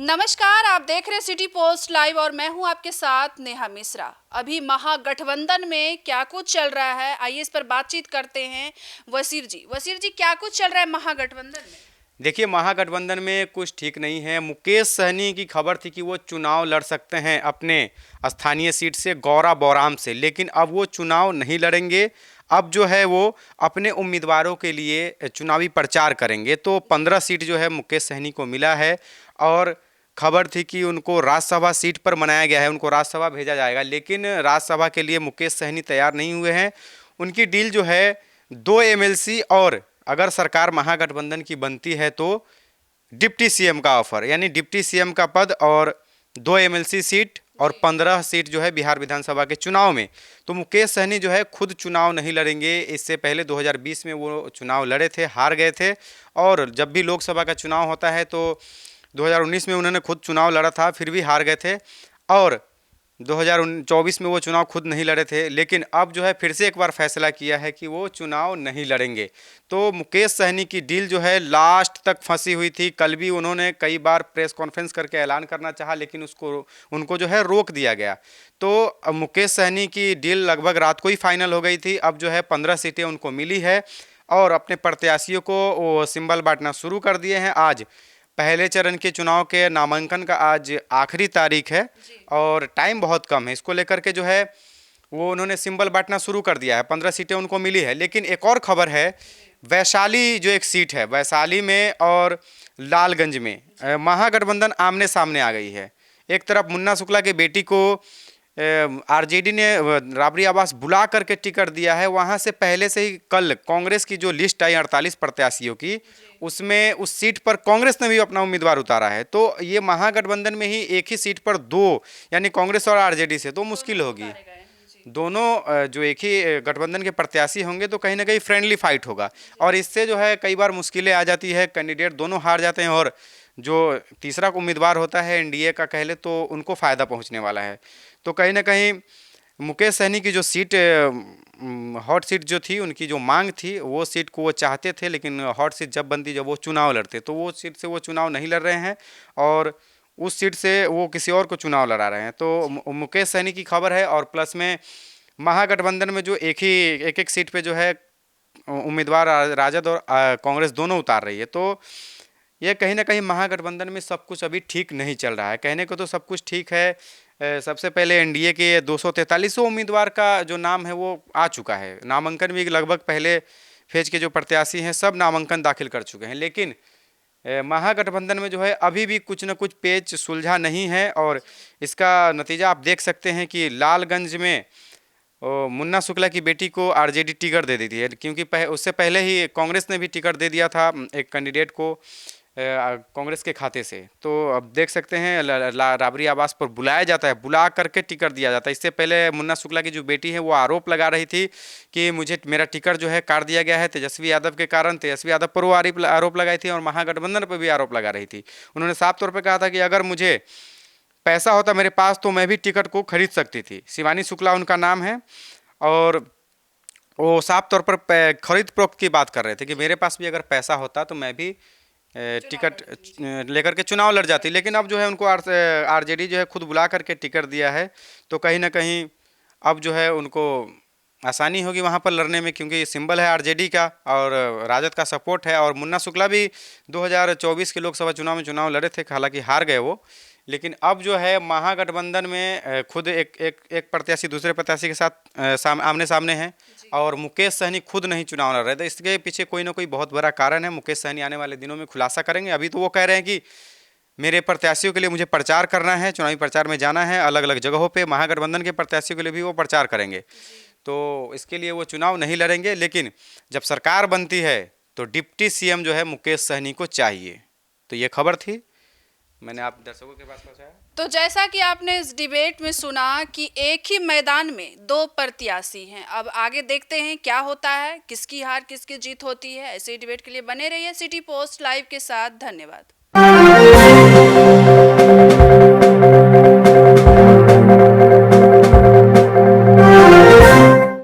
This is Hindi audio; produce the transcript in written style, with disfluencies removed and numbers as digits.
नमस्कार, आप देख रहे सिटी पोस्ट लाइव और मैं हूं आपके साथ नेहा मिश्रा। अभी महागठबंधन में क्या कुछ चल रहा है, आइए इस पर बातचीत करते हैं। वसीर जी, क्या कुछ चल रहा है महागठबंधन में? देखिए, महागठबंधन में कुछ ठीक नहीं है। मुकेश सहनी की खबर थी कि वो चुनाव लड़ सकते हैं अपने स्थानीय सीट से गौरा बौराम से, लेकिन अब वो चुनाव नहीं लड़ेंगे। अब जो है वो अपने उम्मीदवारों के लिए चुनावी प्रचार करेंगे। तो 15 सीट जो है मुकेश सहनी को मिला है और खबर थी कि उनको राज्यसभा सीट पर मनाया गया है, उनको राज्यसभा भेजा जाएगा, लेकिन राज्यसभा के लिए मुकेश सहनी तैयार नहीं हुए हैं। उनकी डील जो है 2 एमएलसी और अगर सरकार महागठबंधन की बनती है तो डिप्टी सीएम का ऑफर, यानी डिप्टी सीएम का पद और 2 एमएलसी सीट और 15 सीट जो है बिहार विधानसभा के चुनाव में। तो मुकेश सहनी जो है खुद चुनाव नहीं लड़ेंगे। इससे पहले 2020 में वो चुनाव लड़े थे, हार गए थे, और जब भी लोकसभा का चुनाव होता है तो 2019 में उन्होंने खुद चुनाव लड़ा था, फिर भी हार गए थे, और 2024 में वो चुनाव खुद नहीं लड़े थे। लेकिन अब जो है फिर से एक बार फैसला किया है कि वो चुनाव नहीं लड़ेंगे। तो मुकेश सहनी की डील जो है लास्ट तक फंसी हुई थी। कल भी उन्होंने कई बार प्रेस कॉन्फ्रेंस करके ऐलान करना चाहा, लेकिन उनको जो है रोक दिया गया। तो अब मुकेश सहनी की डील लगभग रात को ही फाइनल हो गई थी। अब जो है 15 सीटें उनको मिली है और अपने प्रत्याशियों को वो सिंबल बांटना शुरू कर दिए हैं। आज पहले चरण के चुनाव के नामांकन का आज आखिरी तारीख है और टाइम बहुत कम है। इसको लेकर के जो है वो उन्होंने सिंबल बांटना शुरू कर दिया है। 15 सीटें उनको मिली है। लेकिन एक और खबर है, वैशाली जो एक सीट है, वैशाली में और लालगंज में महागठबंधन आमने सामने आ गई है। एक तरफ मुन्ना शुक्ला की बेटी को आरजेडी ने राबड़ी आवास बुला करके टिकट दिया है। वहाँ से पहले से ही कल कांग्रेस की जो लिस्ट आई 48 प्रत्याशियों की, उसमें उस सीट पर कांग्रेस ने भी अपना उम्मीदवार उतारा है। तो ये महागठबंधन में ही एक ही सीट पर दो, यानी कांग्रेस और आरजेडी से तो मुश्किल होगी। दोनों जो एक ही गठबंधन के प्रत्याशी होंगे तो कहीं ना कहीं फ्रेंडली फाइट होगा, और इससे जो है कई बार मुश्किलें आ जाती है, कैंडिडेट दोनों हार जाते हैं, और जो तीसरा उम्मीदवार होता है एनडीए का कह ले तो उनको फ़ायदा पहुंचने वाला है। तो कहीं ना कहीं मुकेश सहनी की जो सीट हॉट सीट जो थी, उनकी जो मांग थी, वो सीट को वो चाहते थे, लेकिन हॉट सीट जब बनती, जब वो चुनाव लड़ते, तो वो सीट से वो चुनाव नहीं लड़ रहे हैं और उस सीट से वो किसी और को चुनाव लड़ा रहे हैं। तो मुकेश सहनी की खबर है, और प्लस में महागठबंधन में जो एक एक सीट पे जो है उम्मीदवार राजद और कांग्रेस दोनों उतार रही है। तो ये कहीं ना कहीं महागठबंधन में सब कुछ अभी ठीक नहीं चल रहा है। कहने को तो सब कुछ ठीक है। सबसे पहले एनडीए के 243 उम्मीदवार का जो नाम है वो आ चुका है। नामांकन भी लगभग पहले फेज के जो प्रत्याशी हैं सब नामांकन दाखिल कर चुके हैं। लेकिन महागठबंधन में जो है अभी भी कुछ न कुछ पेच सुलझा नहीं है, और इसका नतीजा आप देख सकते हैं कि लालगंज में मुन्ना शुक्ला की बेटी को आरजेडी टिकट दे दी थी, क्योंकि उससे पहले ही कांग्रेस ने भी टिकट दे दिया था एक कैंडिडेट को कांग्रेस के खाते से। तो अब देख सकते हैं राबड़ी आवास पर बुलाया जाता है, बुला करके टिकट दिया जाता है। इससे पहले मुन्ना शुक्ला की जो बेटी है वो आरोप लगा रही थी कि मुझे मेरा टिकट जो है काट दिया गया है तेजस्वी यादव के कारण। तेजस्वी यादव पर वो आरोप लगाई थी और महागठबंधन पर भी आरोप लगा रही थी। उन्होंने साफ तौर पर कहा था कि अगर मुझे पैसा होता मेरे पास तो मैं भी टिकट को खरीद सकती थी। शिवानी शुक्ला उनका नाम है, और वो साफ तौर पर खरीद फरोख्त की बात कर रहे थे कि मेरे पास भी अगर पैसा होता तो मैं भी टिकट लेकर के चुनाव लड़ जाती। लेकिन अब जो है उनको आरजेडी जो है खुद बुला करके टिकट दिया है, तो कहीं ना कहीं अब जो है उनको आसानी होगी वहाँ पर लड़ने में, क्योंकि सिंबल है आरजेडी का और राजद का सपोर्ट है। और मुन्ना शुक्ला भी 2024 के लोकसभा चुनाव में चुनाव लड़े थे, हालांकि हार गए वो। लेकिन अब जो है महागठबंधन में खुद एक प्रत्याशी दूसरे प्रत्याशी के साथ आमने सामने हैं, और मुकेश सहनी खुद नहीं चुनाव लड़ रहे थे। इसके पीछे कोई ना कोई बहुत बड़ा कारण है। मुकेश सहनी आने वाले दिनों में खुलासा करेंगे। अभी तो वो कह रहे हैं कि मेरे प्रत्याशियों के लिए मुझे प्रचार करना है, चुनावी प्रचार में जाना है अलग अलग जगहों पे। महागठबंधन के प्रत्याशियों के लिए भी वो प्रचार करेंगे, तो इसके लिए वो चुनाव नहीं लड़ेंगे। लेकिन जब सरकार बनती है तो डिप्टी सीएम जो है मुकेश सहनी को चाहिए। तो ये खबर थी, मैंने आप दर्शकों के पास पहुंचाया। तो जैसा कि आपने इस डिबेट में सुना कि एक ही मैदान में दो प्रत्याशी हैं, अब आगे देखते हैं क्या होता है, किसकी हार किसकी जीत होती है। ऐसे डिबेट के लिए बने रहिए सिटी पोस्ट लाइव के साथ। धन्यवाद।